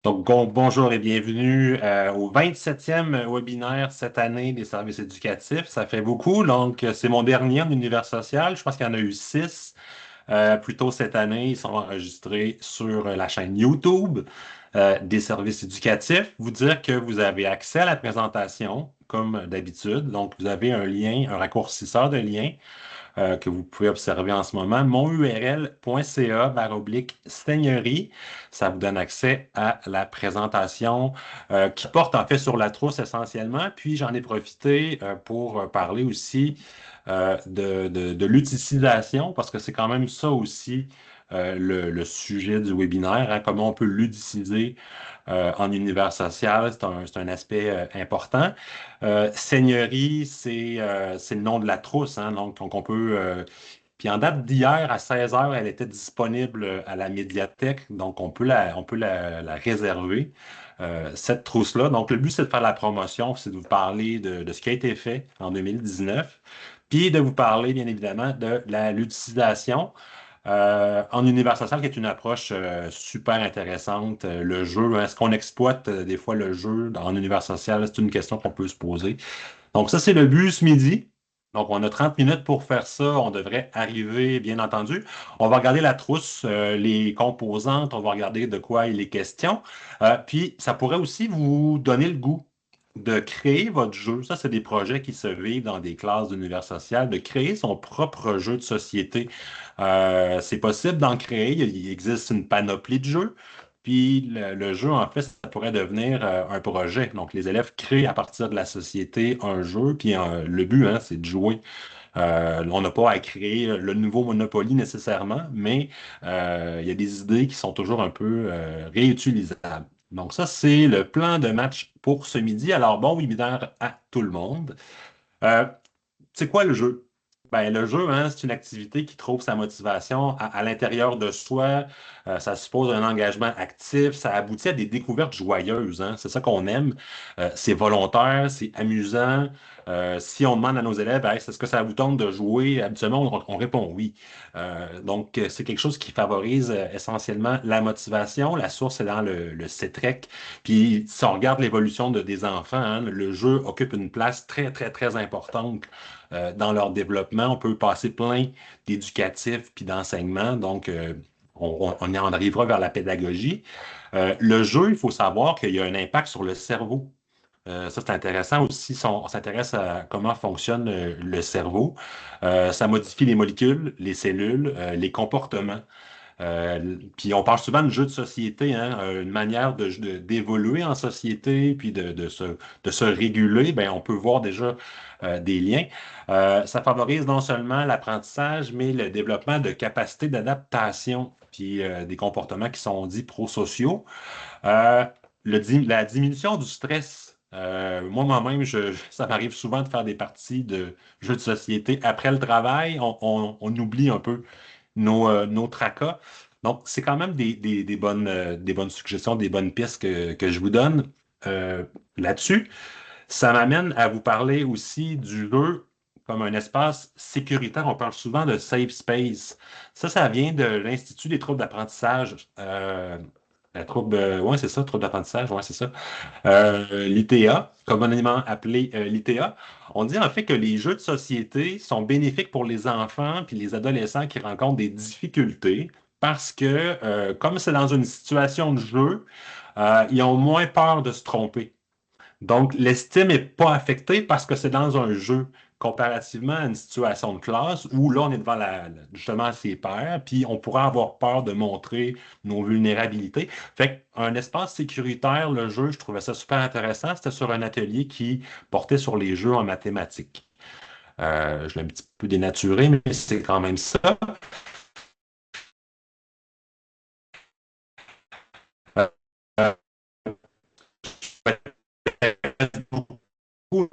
Bonjour et bienvenue au 27e webinaire cette année des services éducatifs. Ça fait beaucoup, donc c'est mon dernier en univers social. Je pense qu'il y en a eu 6 plus tôt cette année. Ils sont enregistrés sur la chaîne YouTube des services éducatifs. Vous dire que vous avez accès à la présentation comme d'habitude. Donc, vous avez un lien, un raccourcisseur de lien que vous pouvez observer en ce moment, monurl.ca/seigneurie. Ça vous donne accès à la présentation qui porte en fait sur la trousse essentiellement. Puis j'en ai profité pour parler aussi de l'utilisation, parce que c'est quand même ça aussi le sujet du webinaire, hein, comment on peut l'utiliser en univers social, c'est un aspect important. Seigneurie, c'est le nom de la trousse, hein, donc on peut. Puis en date d'hier, à 16 heures, elle était disponible à la médiathèque, donc on peut la réserver, cette trousse-là. Donc le but, c'est de faire la promotion, c'est de vous parler de ce qui a été fait en 2019, puis de vous parler, bien évidemment, de l'utilisation en univers social, qui est une approche super intéressante. Le jeu, hein, est-ce qu'on exploite des fois le jeu en univers social? C'est une question qu'on peut se poser. Donc, ça, c'est le but ce midi. Donc, on a 30 minutes pour faire ça. On devrait arriver, bien entendu. On va regarder la trousse, les composantes, on va regarder de quoi il est question. Puis, ça pourrait aussi vous donner le goût de créer votre jeu. Ça, c'est des projets qui se vivent dans des classes d'univers social, de créer son propre jeu de société. C'est possible d'en créer. Il existe une panoplie de jeux. Puis le jeu, en fait, ça pourrait devenir un projet. Donc, les élèves créent à partir de la société un jeu. Puis le but, hein, c'est de jouer. On n'a pas à créer le nouveau Monopoly nécessairement, mais il y a des idées qui sont toujours un peu réutilisables. Donc, ça, c'est le plan de match pour ce midi. Alors, bon webinaire à tout le monde. Euh, c'est quoi le jeu? Ben, le jeu, hein, c'est une activité qui trouve sa motivation à l'intérieur de soi. Ça suppose un engagement actif. Ça aboutit à des découvertes joyeuses, hein. C'est ça qu'on aime. C'est volontaire, c'est amusant. Si on demande à nos élèves, hey, est-ce que ça vous tente de jouer? Habituellement, on répond oui. C'est quelque chose qui favorise essentiellement la motivation. La source est dans le CETREC. Puis, si on regarde l'évolution des enfants, hein, le jeu occupe une place très, très, très importante dans leur développement. On peut passer plein d'éducatifs puis d'enseignements. Donc, on en arrivera vers la pédagogie. Le jeu, il faut savoir qu'il y a un impact sur le cerveau. Ça, c'est intéressant aussi si on s'intéresse à comment fonctionne le cerveau. Ça modifie les molécules, les cellules, les comportements. Puis on parle souvent de jeu de société, hein, une manière d'évoluer en société, puis de se réguler. Ben, on peut voir déjà des liens. Ça favorise non seulement l'apprentissage, mais le développement de capacités d'adaptation, puis des comportements qui sont dits prosociaux. Euh, la diminution du stress. Moi-même, ça m'arrive souvent de faire des parties de jeux de société après le travail. On oublie un peu nos tracas. Donc, c'est quand même des bonnes suggestions, des bonnes pistes que je vous donne là-dessus. Ça m'amène à vous parler aussi du jeu comme un espace sécuritaire. On parle souvent de safe space. Ça vient de l'Institut des troubles d'apprentissage. Ouais, c'est ça, troubles d'apprentissage, ouais, c'est ça. L'ITA, communément appelé l'ITA. On dit en fait que les jeux de société sont bénéfiques pour les enfants puis les adolescents qui rencontrent des difficultés parce que, comme c'est dans une situation de jeu, ils ont moins peur de se tromper. Donc, l'estime n'est pas affectée parce que c'est dans un jeu, comparativement à une situation de classe où là, on est devant justement ses pairs, puis on pourrait avoir peur de montrer nos vulnérabilités. Fait qu'un espace sécuritaire, le jeu, je trouvais ça super intéressant. C'était sur un atelier qui portait sur les jeux en mathématiques. Je l'ai un petit peu dénaturé, mais c'est quand même ça. Euh, euh, beaucoup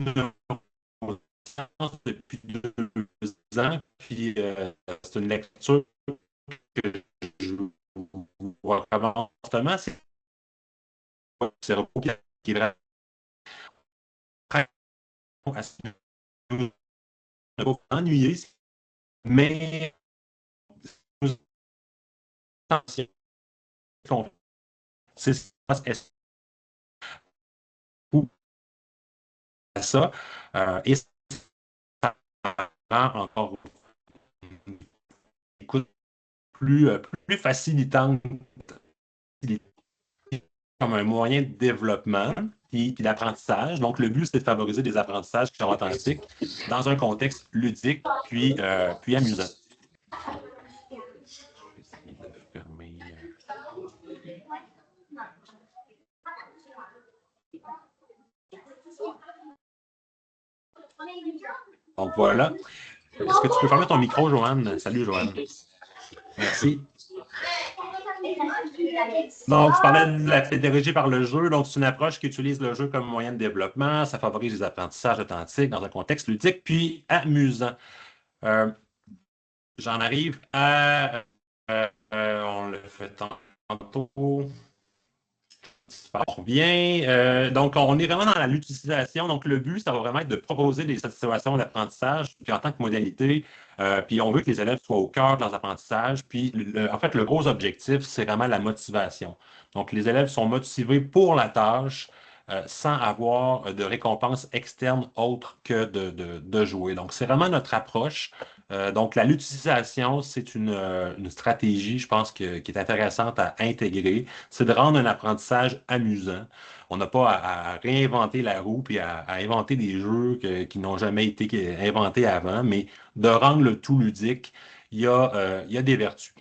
de neurosciences depuis 2 ans, puis c'est une lecture que je vous recommande fortement, c'est le cerveau qui est vraiment à ce niveau, ne pas ennuyer, mais nous attention c'est ça. Et ça rend encore une écoute plus facilitante comme un moyen de développement puis d'apprentissage. Donc, le but, c'est de favoriser des apprentissages qui sont authentiques dans un contexte ludique puis amusant. Donc, voilà. Est-ce que tu peux fermer ton micro, Joanne? Salut, Joanne. Merci. Donc, tu parlais de la pédagogie par le jeu. Donc, c'est une approche qui utilise le jeu comme moyen de développement. Ça favorise les apprentissages authentiques dans un contexte ludique puis amusant. Euh, J'en arrive à... on le fait tantôt. Bien. Donc, on est vraiment dans l'utilisation. Donc, le but, ça va vraiment être de proposer des situations d'apprentissage, puis en tant que modalité, puis on veut que les élèves soient au cœur de leurs apprentissages. Puis, en fait, le gros objectif, c'est vraiment la motivation. Donc, les élèves sont motivés pour la tâche sans avoir de récompense externe autre que de jouer. Donc, c'est vraiment notre approche. Donc, l'utilisation, c'est une stratégie, je pense, qui est intéressante à intégrer. C'est de rendre un apprentissage amusant. On n'a pas à réinventer la roue puis à inventer des jeux qui n'ont jamais été inventés avant, mais de rendre le tout ludique, il y a des vertus.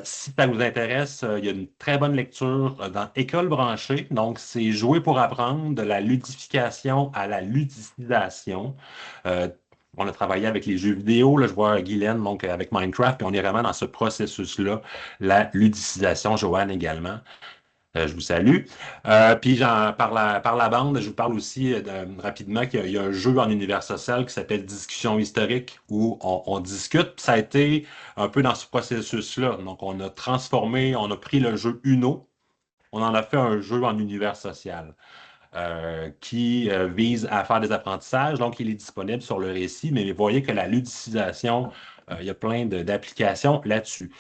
Si ça vous intéresse, il y a une très bonne lecture dans École branchée. Donc, c'est Jouer pour apprendre, de la ludification à la ludicisation. Euh, on a travaillé avec les jeux vidéo. Là, je vois Guylaine, donc avec Minecraft, puis on est vraiment dans ce processus-là. La ludicisation, Joanne également. Je vous salue. Puis par la bande, je vous parle aussi rapidement qu'il y a un jeu en univers social qui s'appelle Discussion historique où on discute. Puis ça a été un peu dans ce processus-là. Donc, on a transformé, on a pris le jeu Uno, on en a fait un jeu en univers social qui vise à faire des apprentissages. Donc, il est disponible sur le récit, mais vous voyez que la ludicisation, il y a plein d'applications là-dessus.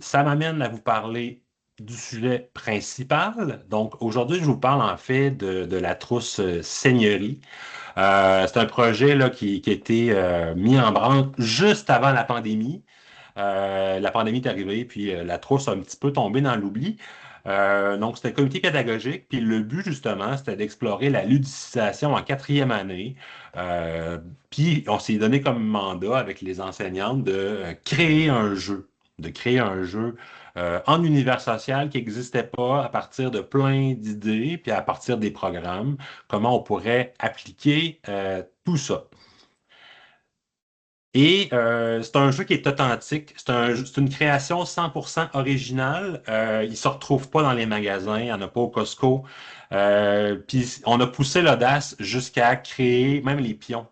Ça m'amène à vous parler du sujet principal. Donc, aujourd'hui, je vous parle en fait de la trousse Seigneurie. C'est un projet là, qui a été mis en branle juste avant la pandémie. La pandémie est arrivée, puis la trousse a un petit peu tombé dans l'oubli. Donc, c'était un comité pédagogique, puis le but, justement, c'était d'explorer la ludicisation en quatrième année. Euh, Puis, on s'est donné comme mandat avec les enseignantes de créer un jeu en univers social qui n'existait pas à partir de plein d'idées, puis à partir des programmes, comment on pourrait appliquer tout ça. Et c'est un jeu qui est authentique. C'est une création 100% originale. Il ne se retrouve pas dans les magasins, il n'y en a pas au Costco. Puis on a poussé l'audace jusqu'à créer même les pions.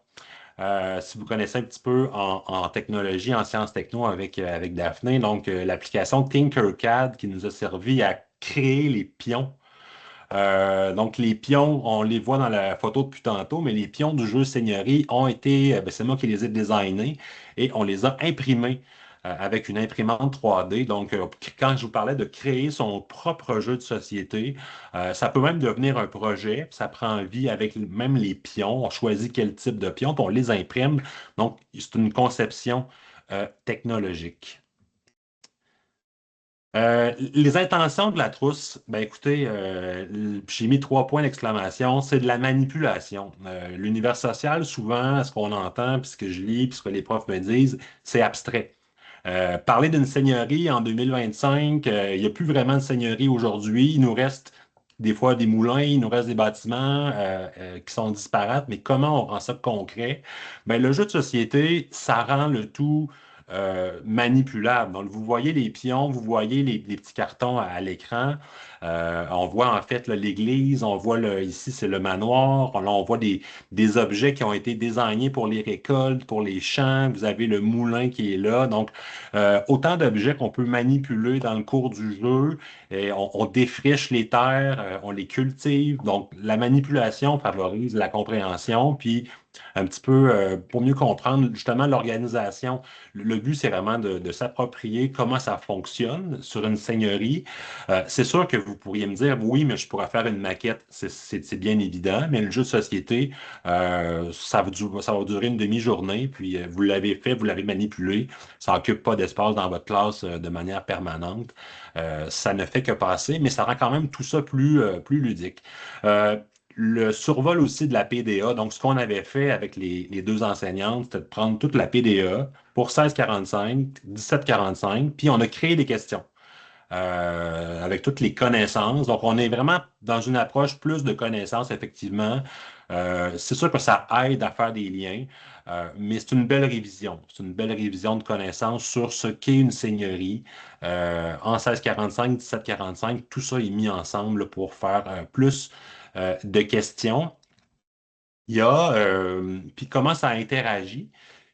Si vous connaissez un petit peu en technologie, en sciences techno avec Daphné, donc l'application Tinkercad qui nous a servi à créer les pions donc, les pions, on les voit dans la photo depuis tantôt, mais les pions du jeu Seigneurie ont été, ben, c'est moi qui les ai designés et on les a imprimés avec une imprimante 3D. Donc, quand je vous parlais de créer son propre jeu de société, ça peut même devenir un projet, puis ça prend vie avec même les pions. On choisit quel type de pions, puis on les imprime. Donc, c'est une conception technologique. Les intentions de la trousse, ben écoutez, j'ai mis 3 points d'exclamation, c'est de la manipulation. L'univers social, souvent, ce qu'on entend, puis ce que je lis, puis ce que les profs me disent, c'est abstrait. Parler d'une seigneurie en 2025, il n'y a plus vraiment de seigneurie aujourd'hui. Il nous reste des fois des moulins, il nous reste des bâtiments qui sont disparates, mais comment on rend ça concret? Ben, le jeu de société, ça rend le tout manipulable. Donc, vous voyez les pions, vous voyez les petits cartons à l'écran. On voit en fait là, l'église, on voit ici c'est le manoir. Là, on voit des objets qui ont été désignés pour les récoltes, pour les champs. Vous avez le moulin qui est là. Donc, autant d'objets qu'on peut manipuler dans le cours du jeu. Et on défriche les terres, on les cultive. Donc, la manipulation favorise la compréhension, puis un petit peu pour mieux comprendre justement l'organisation. Le but, c'est vraiment de s'approprier comment ça fonctionne sur une seigneurie. C'est sûr que vous pourriez me dire, oui, mais je pourrais faire une maquette, c'est bien évident, mais le jeu de société, ça va durer une demi-journée, puis vous l'avez fait, vous l'avez manipulé, ça n'occupe pas d'espace dans votre classe de manière permanente. Ça ne fait que passer, mais ça rend quand même tout ça plus ludique. Euh, le survol aussi de la PDA. Donc, ce qu'on avait fait avec les deux enseignantes, c'était de prendre toute la PDA pour 1645, 1745, puis on a créé des questions avec toutes les connaissances. Donc, on est vraiment dans une approche plus de connaissances, effectivement. C'est sûr que ça aide à faire des liens, mais c'est une belle révision. C'est une belle révision de connaissances sur ce qu'est une seigneurie. En 1645, 1745, tout ça est mis ensemble pour faire plus de questions. Il y a, puis comment ça interagit?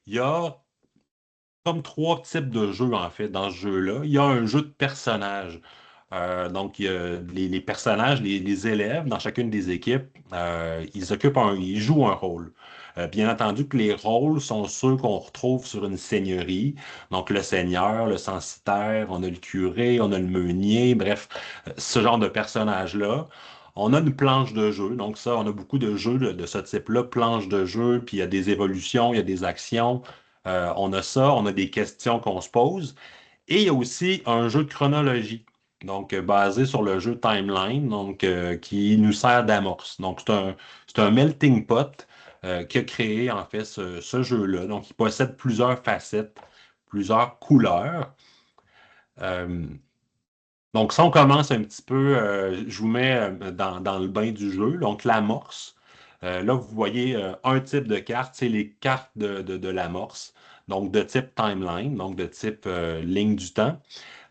Il y a comme trois types de jeux, en fait, dans ce jeu-là. Il y a un jeu de personnages. Donc, il y a les personnages, les élèves dans chacune des équipes, ils jouent un rôle. Bien entendu que les rôles sont ceux qu'on retrouve sur une seigneurie. Donc, le seigneur, le censitaire, on a le curé, on a le meunier, bref, ce genre de personnages-là. On a une planche de jeu. Donc, ça, on a beaucoup de jeux de ce type-là, planche de jeu, puis il y a des évolutions, il y a des actions. On a ça, on a des questions qu'on se pose. Et il y a aussi un jeu de chronologie, donc basé sur le jeu Timeline, donc qui nous sert d'amorce. Donc c'est un melting pot qui a créé en fait ce jeu-là. Donc il possède plusieurs facettes, plusieurs couleurs. Euh, donc ça, on commence un petit peu, je vous mets dans le bain du jeu, donc l'amorce. Là, vous voyez un type de carte, c'est les cartes de l'amorce, donc de type timeline, donc de type ligne du temps.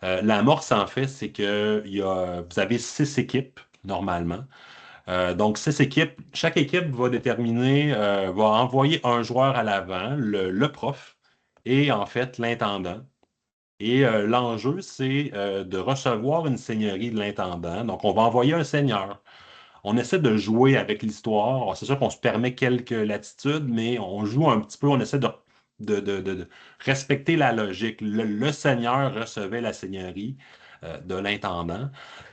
L'amorce, en fait, c'est que vous avez six équipes normalement. Donc, six équipes, chaque équipe va déterminer, va envoyer un joueur à l'avant, le prof, et en fait l'intendant. Et l'enjeu, c'est de recevoir une seigneurie de l'intendant. Donc, on va envoyer un seigneur. On essaie de jouer avec l'histoire. C'est sûr qu'on se permet quelques latitudes, mais on joue un petit peu, on essaie de respecter la logique. Le seigneur recevait la seigneurie de l'intendant.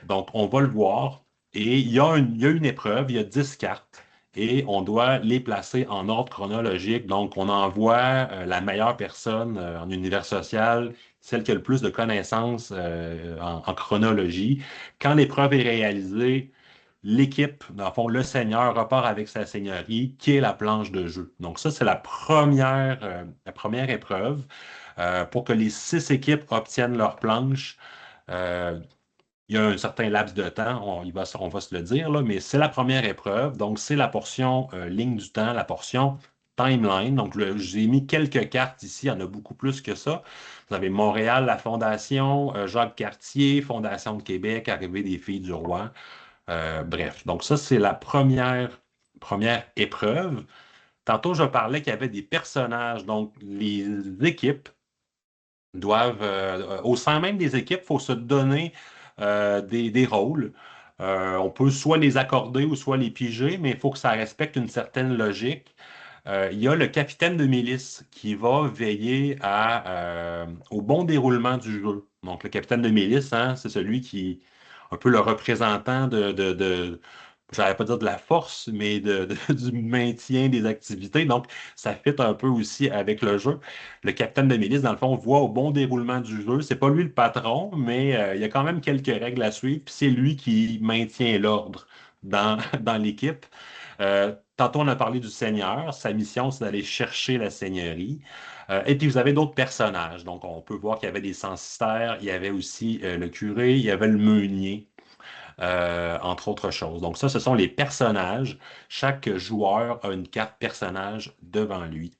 Donc, on va le voir. Et il y a une épreuve, il y a 10 cartes. Et on doit les placer en ordre chronologique. Donc, on envoie la meilleure personne en univers social, celle qui a le plus de connaissances en chronologie. Quand l'épreuve est réalisée, l'équipe, dans le fond, le seigneur repart avec sa seigneurie, qui est la planche de jeu. Donc ça, c'est la première épreuve. Pour que les six équipes obtiennent leur planche, euh, il y a un certain laps de temps, on va se le dire, là, mais c'est la première épreuve. Donc, c'est la portion ligne du temps, la portion timeline. Donc, j'ai mis quelques cartes ici, il y en a beaucoup plus que ça. Vous avez Montréal, la Fondation, Jacques Cartier, Fondation de Québec, Arrivée des Filles du Roi. Bref, donc ça, c'est la première épreuve. Tantôt, je parlais qu'il y avait des personnages, donc les équipes doivent, au sein même des équipes, il faut se donner des rôles. On peut soit les accorder ou soit les piger, mais il faut que ça respecte une certaine logique. Il y a le capitaine de milice qui va veiller au bon déroulement du jeu. Donc, le capitaine de milice, hein, c'est celui qui est un peu le représentant je n'allais pas dire de la force, mais du maintien des activités. Donc, ça fit un peu aussi avec le jeu. Le capitaine de milice, dans le fond, voit au bon déroulement du jeu. C'est pas lui le patron, mais il y a quand même quelques règles à suivre. Puis c'est lui qui maintient l'ordre dans l'équipe. Tantôt, on a parlé du seigneur. Sa mission, c'est d'aller chercher la seigneurie. Et puis, vous avez d'autres personnages. Donc, on peut voir qu'il y avait des censitaires, il y avait aussi le curé, il y avait le meunier, entre autres choses. Donc, ça, ce sont les personnages. Chaque joueur a une carte personnage devant lui.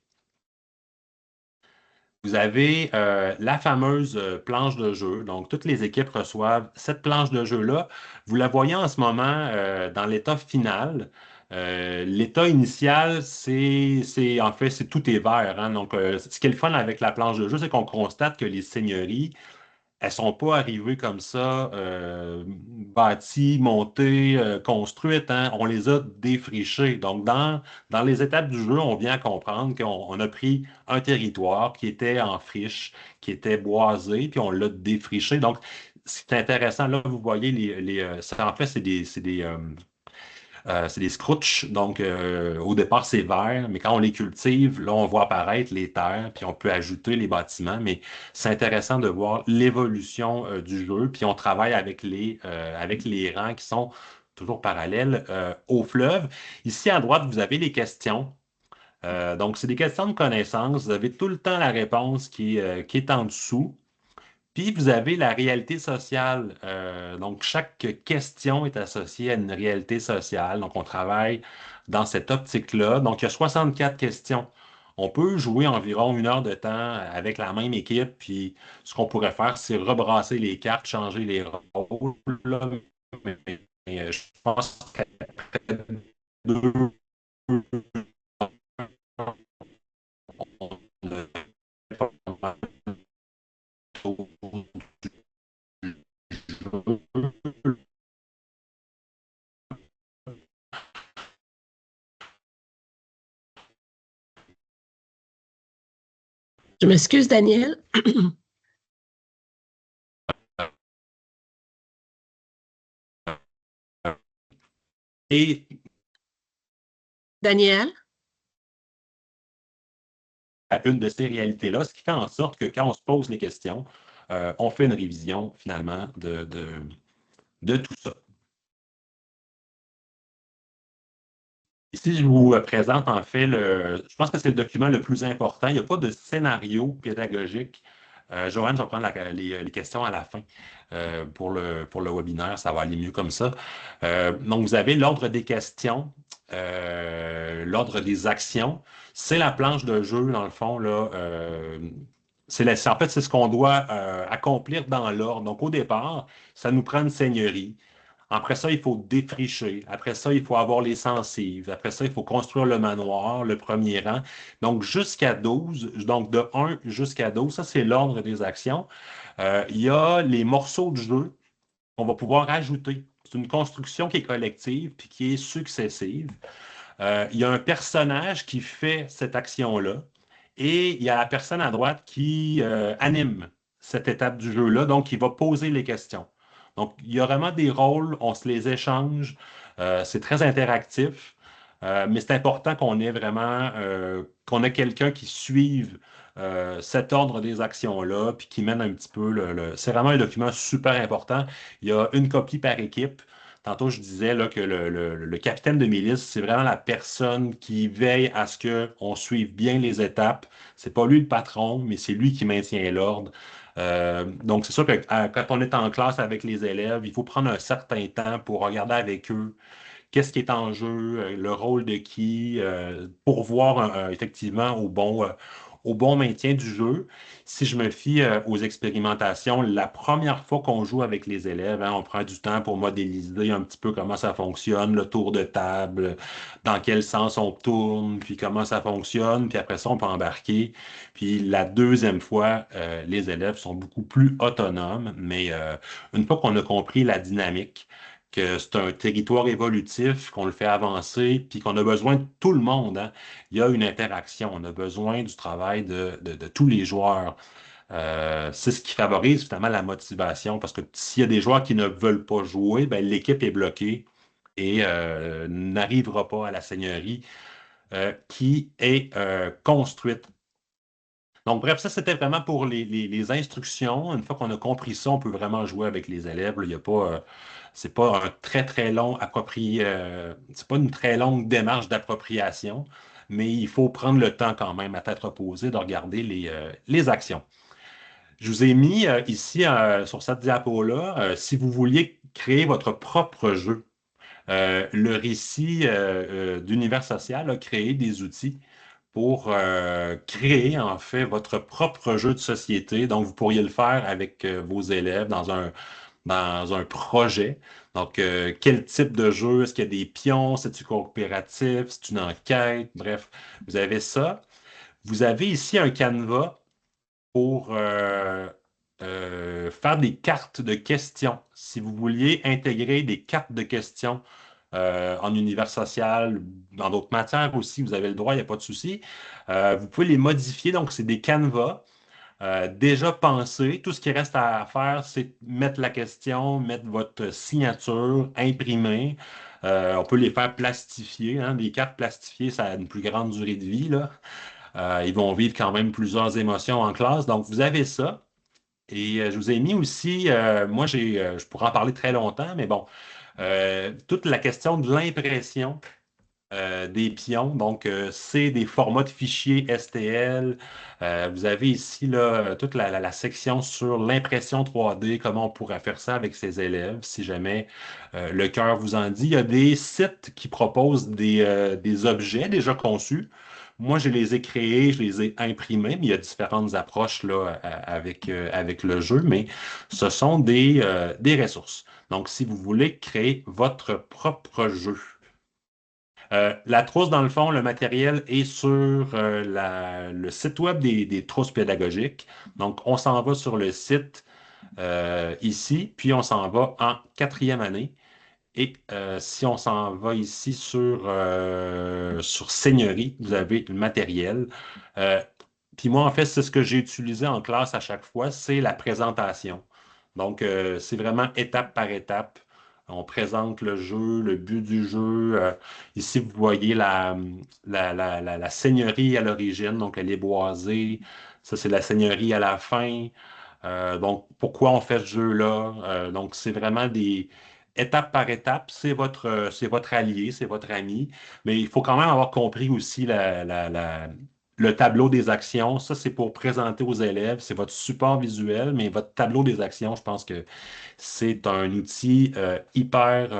Vous avez la fameuse planche de jeu. Donc, toutes les équipes reçoivent cette planche de jeu-là. Vous la voyez en ce moment dans l'état final. L'état initial, en fait, c'est tout est vert, hein. Donc, ce qui est le fun avec la planche de jeu, c'est qu'on constate que les seigneuries, elles ne sont pas arrivées comme ça, bâties, montées, construites, hein. On les a défrichées. Donc, dans les étapes du jeu, on vient à comprendre qu'on a pris un territoire qui était en friche, qui était boisé, puis on l'a défriché. Donc, c'est intéressant. Là, vous voyez, en fait, c'est des scrutches. Donc, au départ, c'est vert, mais quand on les cultive, là, on voit apparaître les terres, puis on peut ajouter les bâtiments. Mais c'est intéressant de voir l'évolution du jeu. Puis on travaille avec les rangs qui sont toujours parallèles au fleuve. Ici, à droite, vous avez les questions. Donc, c'est des questions de connaissance. Vous avez tout le temps la réponse qui est en dessous. Puis vous avez la réalité sociale. Donc, chaque question est associée à une réalité sociale. Donc, on travaille dans cette optique-là. Donc, il y a 64 questions. On peut jouer environ 1 heure de temps avec la même équipe. Puis, ce qu'on pourrait faire, c'est rebrasser les cartes, changer les rôles, là. Mais je pense qu'après deux, on ne fait pas vraiment le tour du jeu. Je m'excuse, Daniel. Et Daniel? à une de ces réalités-là, ce qui fait en sorte que quand on se pose les questions, on fait une révision finalement de tout ça. Ici, je vous présente en fait je pense que c'est le document le plus important. Il n'y a pas de scénario pédagogique. Joanne, je vais prendre les questions à la fin pour le webinaire. Ça va aller mieux comme ça. Donc, vous avez l'ordre des questions, l'ordre des actions. C'est la planche de jeu, dans le fond, là. En fait, c'est ce qu'on doit accomplir dans l'ordre. Donc, au départ, ça nous prend une seigneurie. Après ça, il faut défricher. Après ça, il faut avoir les sensives. Après ça, il faut construire le manoir, le premier rang. Donc, jusqu'à 12, donc de 1 jusqu'à 12, ça, c'est l'ordre des actions. Il y a les morceaux de jeu qu'on va pouvoir ajouter. C'est une construction qui est collective puis qui est successive. Il y a un personnage qui fait cette action-là et il y a la personne à droite qui anime cette étape du jeu-là, donc qui va poser les questions. Donc, il y a vraiment des rôles, on se les échange, c'est très interactif, mais c'est important qu'on ait vraiment, qu'on ait quelqu'un qui suive cet ordre des actions-là, puis qui mène un petit peu C'est vraiment un document super important. Il y a une copie par équipe. Tantôt, je disais là, que le capitaine de milice, c'est vraiment la personne qui veille à ce qu'on suive bien les étapes. C'est pas lui le patron, mais c'est lui qui maintient l'ordre. Donc, c'est sûr que quand on est en classe avec les élèves, il faut prendre un certain temps pour regarder avec eux qu'est-ce qui est en jeu, le rôle de qui, pour voir effectivement au bon maintien du jeu. Si je me fie aux expérimentations, la première fois qu'on joue avec les élèves, hein, on prend du temps pour modéliser un petit peu comment ça fonctionne, le tour de table, dans quel sens on tourne, puis comment ça fonctionne, puis après ça, on peut embarquer. Puis la deuxième fois, les élèves sont beaucoup plus autonomes, mais une fois qu'on a compris la dynamique, que c'est un territoire évolutif, qu'on le fait avancer, puis qu'on a besoin de tout le monde, hein. Il y a une interaction, on a besoin du travail de tous les joueurs. C'est ce qui favorise finalement la motivation, parce que s'il y a des joueurs qui ne veulent pas jouer, ben, l'équipe est bloquée et n'arrivera pas à la seigneurie qui est construite. Donc, bref, ça, c'était vraiment pour les instructions. Une fois qu'on a compris ça, on peut vraiment jouer avec les élèves. Là. Il y a pas, c'est pas un très, très long c'est pas une très longue démarche d'appropriation, mais il faut prendre le temps quand même à tête reposée de regarder les actions. Je vous ai mis ici sur cette diapo-là, si vous vouliez créer votre propre jeu, le récit d'univers social a créé des outils pour créer en fait votre propre jeu de société. Donc, vous pourriez le faire avec vos élèves dans un projet. Donc, quel type de jeu? Est-ce qu'il y a des pions? C'est-tu coopératif? C'est une enquête? Bref, vous avez ça. Vous avez ici un canevas pour faire des cartes de questions. Si vous vouliez intégrer des cartes de questions en univers social, dans d'autres matières aussi, vous avez le droit, il n'y a pas de souci. Vous pouvez les modifier, donc c'est des canevas déjà pensés. Tout ce qui reste à faire, c'est mettre la question, mettre votre signature, imprimer. On peut les faire plastifier, hein. Les cartes plastifiées, ça a une plus grande durée de vie, là. Ils vont vivre quand même plusieurs émotions en classe. Donc, vous avez ça. Et je vous ai mis aussi, moi, je pourrais en parler très longtemps, mais bon, toute la question de l'impression des pions. Donc, c'est des formats de fichiers STL. Vous avez ici là, toute la section sur l'impression 3D, comment on pourrait faire ça avec ses élèves, si jamais le cœur vous en dit. Il y a des sites qui proposent des objets déjà conçus. Moi, je les ai créés, je les ai imprimés, mais il y a différentes approches là, avec le jeu, mais ce sont des ressources. Donc, si vous voulez créer votre propre jeu, la trousse, dans le fond, le matériel est sur le site web des trousses pédagogiques. Donc, on s'en va sur le site ici, puis on s'en va en quatrième année. Et si on s'en va ici sur Seigneurie, vous avez le matériel. Euh, Puis moi, en fait, c'est ce que j'ai utilisé en classe à chaque fois, c'est la présentation. Donc, c'est vraiment étape par étape. On présente le jeu, le but du jeu. Ici, vous voyez la seigneurie à l'origine, donc elle est boisée. Ça, c'est la seigneurie à la fin. Donc, pourquoi on fait ce jeu-là? Donc, c'est vraiment des étape par étape. C'est votre allié, c'est votre ami. Mais il faut quand même avoir compris aussi le tableau des actions. Ça, c'est pour présenter aux élèves. C'est votre support visuel, mais votre tableau des actions, je pense que c'est un outil hyper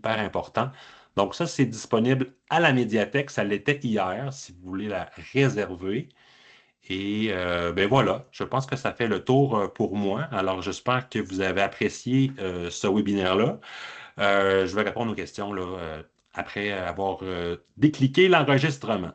important. Donc, ça, c'est disponible à la médiathèque. Ça l'était hier, si vous voulez la réserver. Et ben voilà, je pense que ça fait le tour pour moi. Alors, j'espère que vous avez apprécié ce webinaire-là. Je vais répondre aux questions là, après avoir décliqué l'enregistrement.